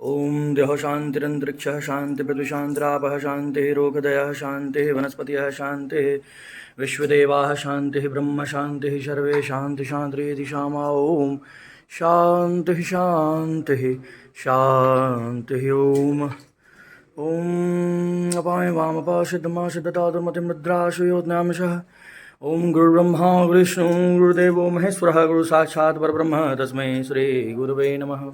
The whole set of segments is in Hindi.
ओम देह शांतिरंतरिक्षः शांति पृथ्वी शांतिरापः शांतिः रोगदयः शांतिः वनस्पतयः शांतिः विश्वदेवाः शांतिः ब्रह्म शांतिः सर्वे शांति शांतिरिति शामा ओम शांतिः शांतिः शांतिः ओम ओम अपाय वामपाशदमाशदतादुर्मतिमुद्राशुयोज्ञामशः ओम गुरुब्रह्मा गुरुविष्णु गुरुदेवो महेश्वरः गुरु साक्षात् परब्रह्म तस्मै श्री गुरुवे नमः।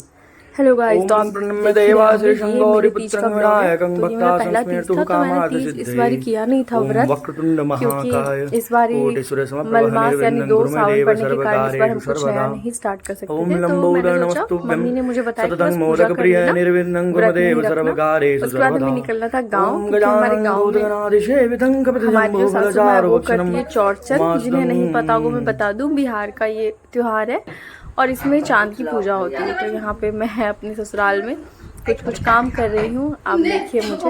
हेलो गाइस, तो आप ओम प्रणम्य देख देवा रहे श्री होंगे ये शंगौरी मेरे तीज का पुत्रं ब्लॉग है। विनायकं तो ये मेरा भक्ता पहला तीज संस्मृतु था, तो मैंने कामार्थ तीज इस सिद्धये। बारी किया नहीं था ओम व्रत, वक्रतुंड महाकाय क्योंकि इस बारी कोटि सूर्य मलमास समप्रभ यानी निर्विघ्नं 2 कुरु मे सावन देव पड़ने के कारण इस बार सर्वकार्येषु हम कुछ सर्वदा। नया नहीं स्टार्ट कर सकते ओम थे। तो लंबोदर मैंने सोचा, नमस्तुभ्यं मम्मी ने मुझे बताया कि सततं बस पूजा मोदक कर प्रिय लेना, निर्विघ्नं कुरु मे व्रत नहीं देव रखना। सर्वकार्येषु उसके बाद हमें सर्वदा। निकलना था गाँव, ओम क्योंकि हमारे गजानन गाँव में भूतगणाधिसेवितं हमारी जो सासू माँ है वो करती है चौरचन। जिन्हें नहीं पता वो मैं कपितजम्बूफलचारुभक्षणं बता दूं, बिहार का ये त्योहार है और इसमें चांद की पूजा होती है। तो यहाँ पे मैं अपने ससुराल में कुछ काम कर रही हूँ, आप देखिए मुझे।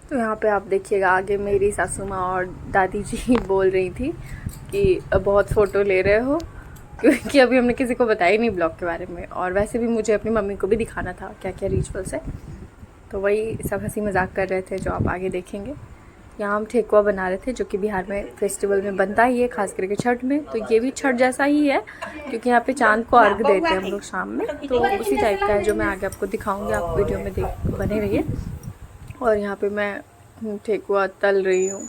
तो यहाँ पे आप देखिएगा, आगे मेरी सासू माँ और दादी जी बोल रही थी कि बहुत फ़ोटो ले रहे हो, क्योंकि अभी हमने किसी को बताया ही नहीं ब्लॉग के बारे में। और वैसे भी मुझे अपनी मम्मी को भी दिखाना था क्या क्या रिचुअल्स है, तो वही सब हंसी मजाक कर रहे थे जो आप आगे देखेंगे। यहाँ हम ठेकुआ बना रहे थे, जो कि बिहार में फेस्टिवल में बनता ही है, खास करके छठ में। तो ये भी छठ जैसा ही है, क्योंकि यहाँ पे चांद को अर्घ देते हैं हम लोग शाम में। तो उसी टाइप का है, जो मैं आगे आपको दिखाऊंगी, आप वीडियो में देख बने रहिए। और यहाँ पे मैं ठेकुआ तल रही हूँ।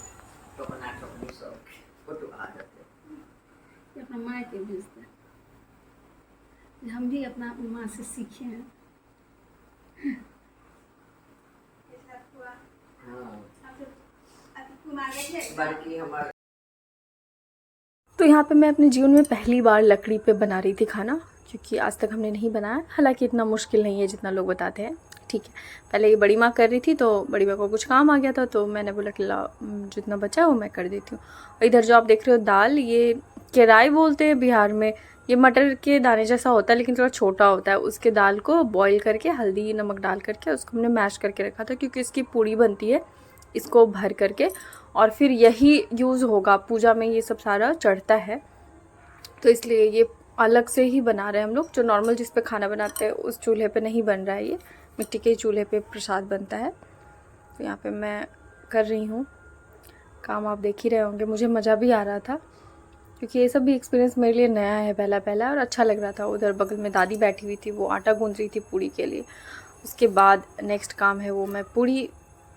अपना माँ के भेजते, हम भी अपना माँ से सीखे हैं। तो यहाँ पे मैं अपने जीवन में पहली बार लकड़ी पे बना रही थी खाना, क्योंकि आज तक हमने नहीं बनाया। हालांकि इतना मुश्किल नहीं है जितना लोग बताते हैं, ठीक है। पहले ये बड़ी माँ कर रही थी, तो बड़ी माँ को कुछ काम आ गया था, तो मैंने बोला कि ला जितना बचा है वो मैं कर देती हूँ। और इधर जो आप देख रहे हो दाल, ये केराई बोलते हैं बिहार में। ये मटर के दाने जैसा होता है, लेकिन थोड़ा छोटा होता है। उसके दाल को बॉईल करके हल्दी नमक डाल करके उसको हमने मैश करके रखा था, क्योंकि इसकी पूड़ी बनती है इसको भर करके, और फिर यही यूज़ होगा पूजा में, ये सब सारा चढ़ता है। तो इसलिए ये अलग से ही बना रहे हैं हम लोग। जो नॉर्मल जिस पे खाना बनाते हैं उस चूल्हे पे नहीं बन रहा है, ये मिट्टी के चूल्हे पे प्रसाद बनता है। तो यहाँ पे मैं कर रही हूँ काम, आप देख ही रहे होंगे। मुझे मज़ा भी आ रहा था, क्योंकि ये सब भी एक्सपीरियंस मेरे लिए नया है, पहला, और अच्छा लग रहा था। उधर बगल में दादी बैठी हुई थी, वो आटा गूंद रही थी पूड़ी के लिए। उसके बाद नेक्स्ट काम है वो मैं पूड़ी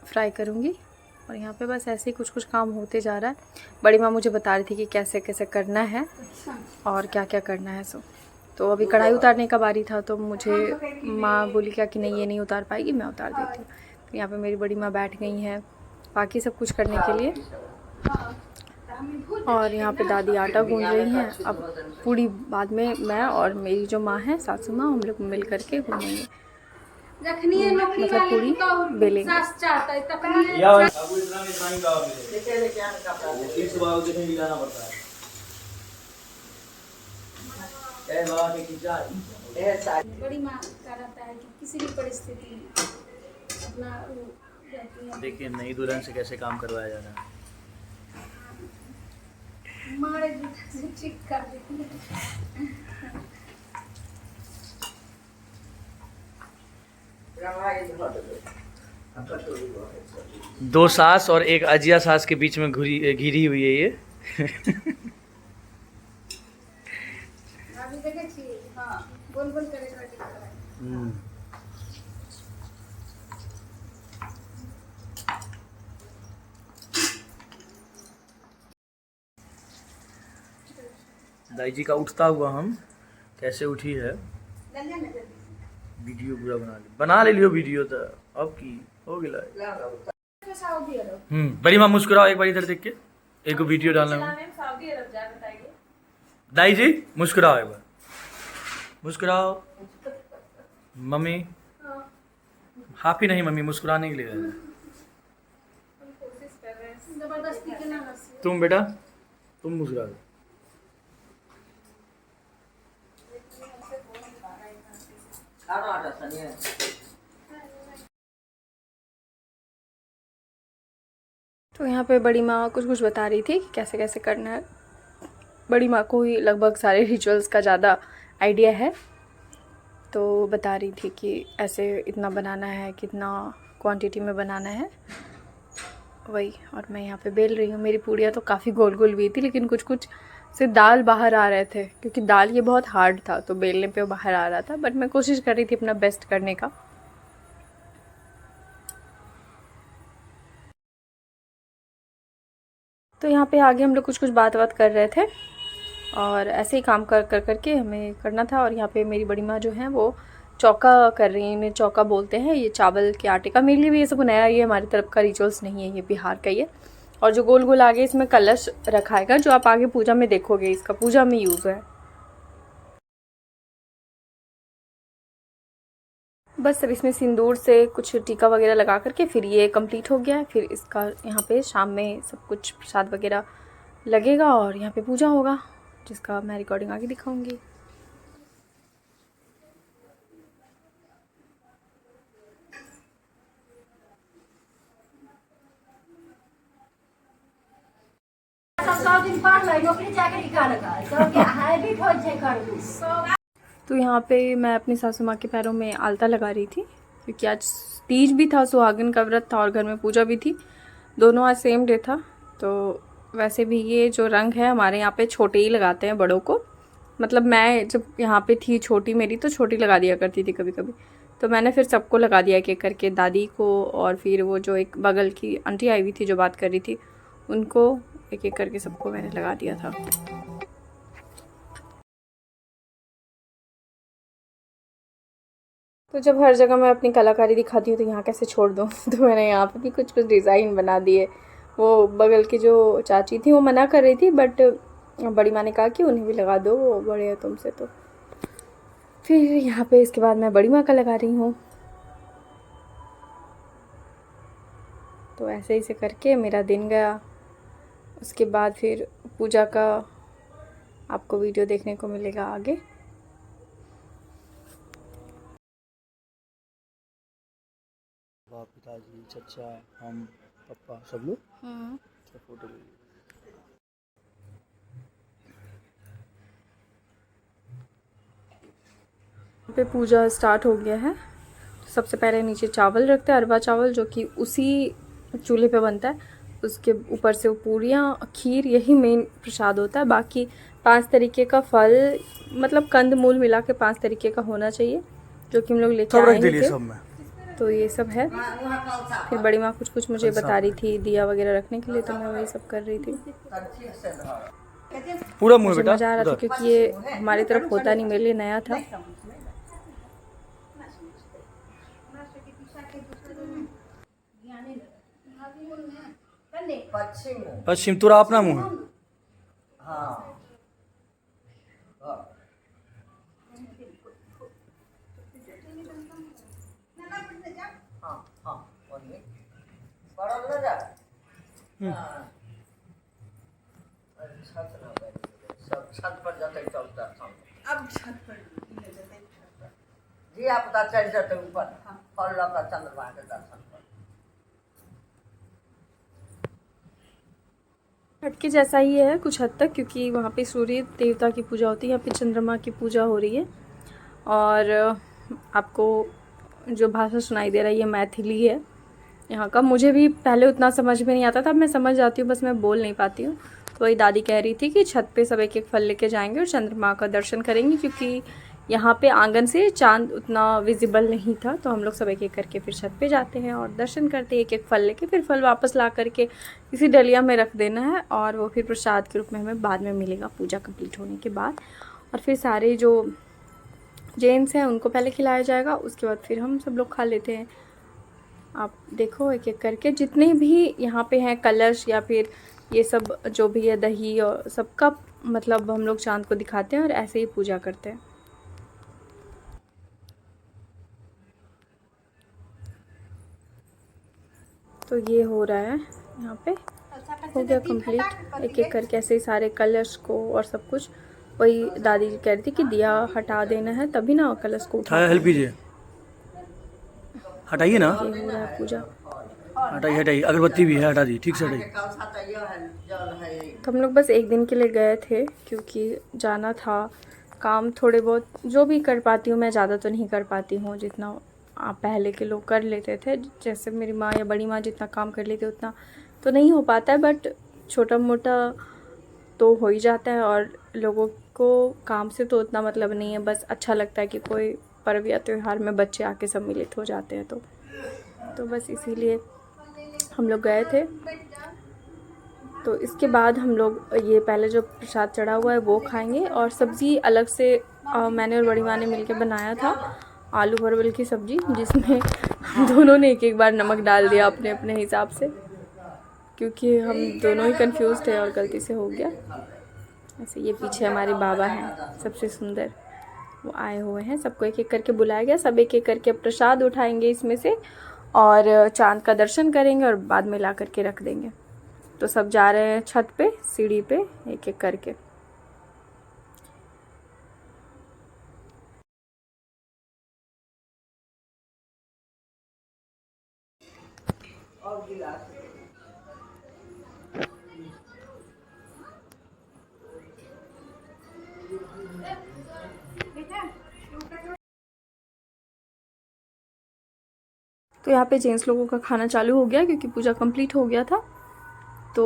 फ्राई करूँगी। और यहाँ पे बस ऐसे ही कुछ काम होते जा रहा है। बड़ी माँ मुझे बता रही थी कि कैसे कैसे करना है और क्या क्या करना है। तो अभी कढ़ाई उतारने का बारी था, तो मुझे माँ बोली क्या कि नहीं ये नहीं उतार पाएगी, मैं उतार देती हूँ। तो यहाँ पे मेरी बड़ी माँ बैठ गई हैं बाकी सब कुछ करने के लिए, और यहाँ पे दादी आटा गूंद रही हैं। अब पूरी बाद में मैं और मेरी जो माँ है सासू माँ, हम लोग मिल करके घूमेंगे, मतलब पूरी बेलेंगे। बड़ी माँ का रहता है कि किसी भी परिस्थिति में अपना रहती है। देखिए नई दुल्हन से कैसे काम करवाया जा रहा है। मारे जूता से ठीक कर देती है। दो सास और एक अजिया सास के बीच में घिरी हुई है ये। अभी देखे छी, हाँ बोल बोल करे कर। दाई जी का उठता हुआ हम कैसे उठी है, वीडियो पूरा बना ले लियो वीडियो। तो अब की हो गया। बड़ी माँ मुस्कुराओ एक बार इधर देख के, एक वीडियो डालना है। दाई जी मुस्कुराओ एक बार, मुस्कुराओ। मम्मी हाफ ही नहीं, मम्मी मुस्कुराने के लिए। तुम बेटा तुम मुस्कुरा दो। तो यहाँ पे बड़ी माँ कुछ कुछ बता रही थी कि कैसे कैसे करना है। बड़ी माँ को ही लगभग सारे रिचुअल्स का ज़्यादा आइडिया है, तो बता रही थी कि ऐसे इतना बनाना है, कितना क्वांटिटी में बनाना है वही। और मैं यहाँ पे बेल रही हूँ। मेरी पूड़ियाँ तो काफ़ी गोल गोल हुई थी, लेकिन कुछ कुछ से दाल बाहर आ रहे थे, क्योंकि दाल ये बहुत हार्ड था तो बेलने पे वो बाहर आ रहा था। बट मैं कोशिश कर रही थी अपना बेस्ट करने का। तो यहाँ पे आगे हम लोग कुछ कुछ बात कर रहे थे और ऐसे ही काम कर के हमें करना था। और यहाँ पे मेरी बड़ी माँ जो है वो चौका कर रही है। इन्हें चौका बोलते हैं, ये चावल के आटे का। मेरे लिए भी ये सब नया, ये हमारी तरफ का रिचुअल्स नहीं है, ये बिहार का ही है। और जो गोल गोल आगे इसमें कलश रखाएगा, जो आप आगे पूजा में देखोगे, इसका पूजा में यूज़ है। बस अब इसमें सिंदूर से कुछ टीका वगैरह लगा करके फिर ये कंप्लीट हो गया है। फिर इसका यहाँ पे शाम में सब कुछ प्रसाद वगैरह लगेगा और यहाँ पे पूजा होगा, जिसका मैं रिकॉर्डिंग आगे दिखाऊंगी। तो यहाँ पे मैं अपनी सासू माँ के पैरों में आलता लगा रही थी, क्योंकि आज तीज भी था, सुहागिन का व्रत था और घर में पूजा भी थी। दोनों आज सेम डे था। तो वैसे भी ये जो रंग है हमारे यहाँ पे छोटे ही लगाते हैं बड़ों को। मतलब मैं जब यहाँ पे थी छोटी, मेरी तो छोटी लगा दिया करती थी कभी कभी, तो मैंने फिर सबको लगा दिया एक एक करके, दादी को और फिर वो जो एक बगल की आंटी आई हुई थी जो बात कर रही थी, उनको एक एक करके सबको मैंने लगा दिया था। तो जब हर जगह मैं अपनी कलाकारी दिखाती हूँ तो यहाँ कैसे छोड़ दूँ। तो मैंने यहाँ पे भी कुछ कुछ डिज़ाइन बना दिए। वो बगल की जो चाची थी वो मना कर रही थी, बट बड़ी माँ ने कहा कि उन्हें भी लगा दो, वो बड़े हैं तुमसे। तो फिर यहाँ पे इसके बाद मैं बड़ी माँ का लगा रही हूँ। तो ऐसे ही करके मेरा दिन गया। उसके बाद फिर पूजा का आपको वीडियो देखने को मिलेगा आगे। पिताजी, चचा, हम, पापा, सब लोग फोटो ले लिए। पे पूजा स्टार्ट हो गया है। सबसे पहले नीचे चावल रखते हैं, अरवा चावल, जो कि उसी चूल्हे पे बनता है। उसके ऊपर से वो पूरियाँ, खीर, यही मेन प्रसाद होता है। बाकी 5 तरीके का फल, मतलब कंद मूल मिला के 5 तरीके का होना चाहिए, जो कि हम लोग लेके आए थे। तो ये सब है। फिर बड़ी माँ कुछ कुछ मुझे बता रही थी दिया वगैरह रखने के लिए, तो मैं वही सब कर रही थी। पूरा मुंह बेटा, मज़ा आ रहा था क्योंकि ये हमारी तरफ होता नहीं, मेरे लिए नया था। पश्चिम तुरा अपना मुंह है। छत पर जाते चलता अब छत पर जी आप चढ़ जाते ऊपर और लौका चंद्रमा के दर्शन पर। हटके जैसा ही है कुछ हद तक, क्योंकि वहाँ पे सूर्य देवता की पूजा होती है, यहाँ पे चंद्रमा की पूजा हो रही है। और आपको जो भाषा सुनाई दे रहा है ये मैथिली है यहाँ का। मुझे भी पहले उतना समझ में नहीं आता था, अब मैं समझ जाती हूँ, बस मैं बोल नहीं पाती हूँ। तो वही दादी कह रही थी कि छत पे सब एक एक फल लेके जाएंगे और चंद्रमा का दर्शन करेंगे, क्योंकि यहाँ पे आंगन से चांद उतना विजिबल नहीं था। तो हम लोग सब एक एक करके फिर छत पे जाते हैं और दर्शन करते हैं, एक एक फल लेके। फिर फल वापस ला करके किसी डलिया में रख देना है, और वो फिर प्रसाद के रूप में हमें बाद में मिलेगा पूजा कंप्लीट होने के बाद। और फिर सारे जो जेंट्स हैं उनको पहले खिलाया जाएगा, उसके बाद फिर हम सब लोग खा लेते हैं। आप देखो एक एक करके जितने भी यहाँ पे हैं कलश या फिर ये सब जो भी है दही और सबका, मतलब हम लोग चांद को दिखाते हैं और ऐसे ही पूजा करते हैं। तो ये हो रहा है यहाँ पे, हो गया कंप्लीट। एक एक करके ऐसे ही सारे कलश को और सब कुछ। वही दादी जी कह रही थी कि दिया हटा देना है तभी ना कलश को उठा। हेल्प कीजिए, हटाइए ना। ये हो रहा है पूजा। हटाई हटाई, अगरबत्ती भी है, हटा दी, ठीक से हटाई। कलशा तो ये है, जल है। तो हम लोग बस एक दिन के लिए गए थे क्योंकि जाना था, काम थोड़े बहुत जो भी कर पाती हूँ मैं, ज़्यादा तो नहीं कर पाती हूँ जितना आप पहले के लोग कर लेते थे। जैसे मेरी माँ या बड़ी माँ जितना काम कर लेती उतना तो नहीं हो पाता है, बट छोटा मोटा तो हो ही जाता है। और लोगों को काम से तो उतना मतलब नहीं है, बस अच्छा लगता है कि कोई पर्व या त्यौहार में बच्चे आके सम्मिलित हो जाते हैं। तो बस इसीलिए हम लोग गए थे। तो इसके बाद हम लोग ये पहले जो प्रसाद चढ़ा हुआ है वो खाएंगे, और सब्ज़ी अलग से मैंने और बड़ी माँ ने मिलकर बनाया था, आलू परवल की सब्ज़ी, जिसमें दोनों ने एक एक बार नमक डाल दिया अपने अपने हिसाब से, क्योंकि हम दोनों ही कंफ्यूज थे और गलती से हो गया ऐसे। ये पीछे हमारे बाबा हैं सबसे सुंदर, वो आए हुए हैं, सबको एक एक करके बुलाया गया, सब एक एक करके प्रसाद उठाएंगे इसमें से और चांद का दर्शन करेंगे और बाद में ला करके रख देंगे। तो सब जा रहे हैं छत पे, सीढ़ी पे, एक एक करके। और गिलास तो यहाँ पे जेंट्स लोगों का खाना चालू हो गया क्योंकि पूजा कंप्लीट हो गया था। तो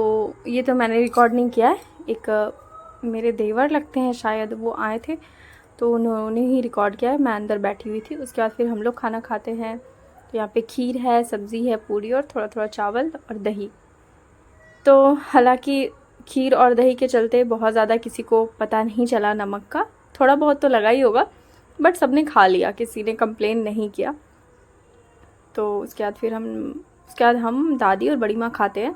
ये तो मैंने रिकॉर्ड नहीं किया है, एक मेरे देवर लगते हैं शायद, वो आए थे तो उन्होंने ही रिकॉर्ड किया है, मैं अंदर बैठी हुई थी। उसके बाद फिर हम लोग खाना खाते हैं। तो यहाँ पे खीर है, सब्ज़ी है, पूरी और थोड़ा थोड़ा चावल और दही। तो हालांकि खीर और दही के चलते बहुत ज़्यादा किसी को पता नहीं चला नमक का, थोड़ा बहुत तो लगा ही होगा, बट सबने खा लिया, किसी ने कंप्लेन नहीं किया। तो उसके बाद हम दादी और बड़ी माँ खाते हैं।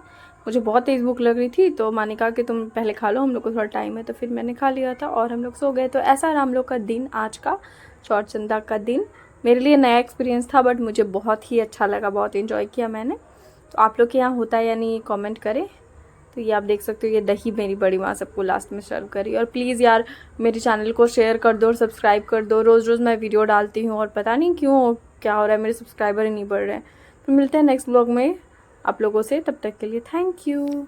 मुझे बहुत तेज़ भूख लग रही थी तो माँ ने कहा कि तुम पहले खा लो, हम लोग को थोड़ा टाइम है, तो फिर मैंने खा लिया था और हम लोग सो गए। तो ऐसा रहा हम लोग का दिन, आज का चौरचंदा का दिन। मेरे लिए नया एक्सपीरियंस था, बट मुझे बहुत ही अच्छा लगा, बहुत इन्जॉय किया मैंने। तो आप लोग के यहाँ होता है या नहीं कमेंट करें। तो ये आप देख सकते हो, ये दही मेरी बड़ी माँ सबको लास्ट में सर्व करी। और प्लीज़ यार मेरे चैनल को शेयर कर दो और सब्सक्राइब कर दो। रोज़ रोज़ मैं वीडियो डालती हूँ और पता नहीं क्यों क्या हो रहा है, मेरे सब्सक्राइबर ही नहीं बढ़ रहे हैं। तो मिलते हैं नेक्स्ट ब्लॉग में आप लोगों से, तब तक के लिए थैंक यू।